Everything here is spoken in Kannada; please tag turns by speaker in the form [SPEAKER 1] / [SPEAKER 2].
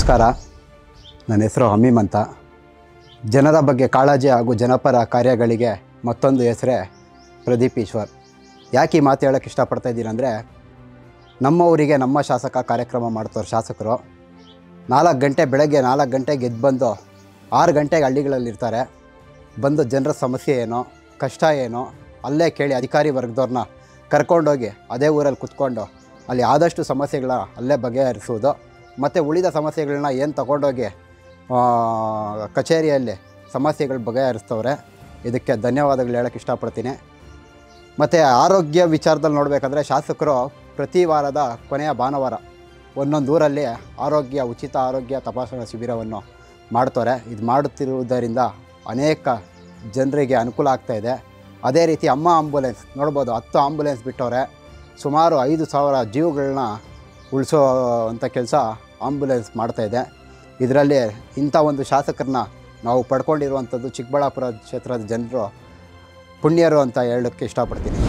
[SPEAKER 1] ನಮಸ್ಕಾರ. ನನ್ನ ಹೆಸರು ಹಮೀಮ್ ಅಂತ. ಜನರ ಬಗ್ಗೆ ಕಾಳಜಿ ಹಾಗೂ ಜನಪರ ಕಾರ್ಯಗಳಿಗೆ ಮತ್ತೊಂದು ಹೆಸರೇ ಪ್ರದೀಪ್ ಈಶ್ವರ್. ಯಾಕೆ ಈ ಮಾತು ಹೇಳೋಕ್ಕೆ ಇಷ್ಟಪಡ್ತಾ ಇದ್ದೀನಿ ಅಂದರೆ, ನಮ್ಮ ಊರಿಗೆ ನಮ್ಮ ಶಾಸಕ ಕಾರ್ಯಕ್ರಮ ಮಾಡ್ತವ್ರು ಶಾಸಕರು 4 ಗಂಟೆ ಬೆಳಗ್ಗೆ 4 ಗಂಟೆಗೆ ಎದ್ದು ಬಂದು 6 ಗಂಟೆಗೆ ಹಳ್ಳಿಗಳಲ್ಲಿರ್ತಾರೆ. ಬಂದು ಜನರ ಸಮಸ್ಯೆ ಏನೋ ಕಷ್ಟ ಏನೋ ಅಲ್ಲೇ ಕೇಳಿ ಅಧಿಕಾರಿ ವರ್ಗದವ್ರನ್ನ ಕರ್ಕೊಂಡೋಗಿ ಅದೇ ಊರಲ್ಲಿ ಕುತ್ಕೊಂಡು ಅಲ್ಲಿ ಆದಷ್ಟು ಸಮಸ್ಯೆಗಳ ಅಲ್ಲೇ ಬಗೆಹರಿಸುವುದು, ಮತ್ತು ಉಳಿದ ಸಮಸ್ಯೆಗಳನ್ನ ಏನು ತಗೊಂಡೋಗಿ ಕಚೇರಿಯಲ್ಲಿ ಸಮಸ್ಯೆಗಳು ಬಗೆಹರಿಸ್ತವ್ರೆ. ಇದಕ್ಕೆ ಧನ್ಯವಾದಗಳು ಹೇಳೋಕ್ಕೆ ಇಷ್ಟಪಡ್ತೀನಿ. ಮತ್ತು ಆರೋಗ್ಯ ವಿಚಾರದಲ್ಲಿ ನೋಡಬೇಕಂದ್ರೆ ಶಾಸಕರು ಪ್ರತಿ ವಾರದ ಕೊನೆಯ ಭಾನುವಾರ ಒಂದೊಂದು ಊರಲ್ಲಿ ಉಚಿತ ಆರೋಗ್ಯ ತಪಾಸಣಾ ಶಿಬಿರವನ್ನು ಮಾಡ್ತಾರೆ. ಇದು ಮಾಡುತ್ತಿರುವುದರಿಂದ ಅನೇಕ ಜನರಿಗೆ ಅನುಕೂಲ ಆಗ್ತಾಯಿದೆ. ಅದೇ ರೀತಿ ಅಮ್ಮ ಆಂಬುಲೆನ್ಸ್ ನೋಡ್ಬೋದು, 10 ಆಂಬುಲೆನ್ಸ್ ಬಿಟ್ಟವ್ರೆ. ಸುಮಾರು 5,000 ಜೀವಗಳನ್ನ ಉಳಿಸೋ ಅಂಥ ಕೆಲಸ ಆಂಬುಲೆನ್ಸ್ ಮಾಡ್ತಾಯಿದೆ. ಇದರಲ್ಲಿ ಇಂಥ ಒಂದು ಶಾಸಕರನ್ನ ನಾವು ಪಡ್ಕೊಂಡಿರುವಂಥದ್ದು ಚಿಕ್ಕಬಳ್ಳಾಪುರ ಕ್ಷೇತ್ರದ ಜನರು ಪುಣ್ಯರು ಅಂತ ಹೇಳೋಕ್ಕೆ ಇಷ್ಟಪಡ್ತೀನಿ.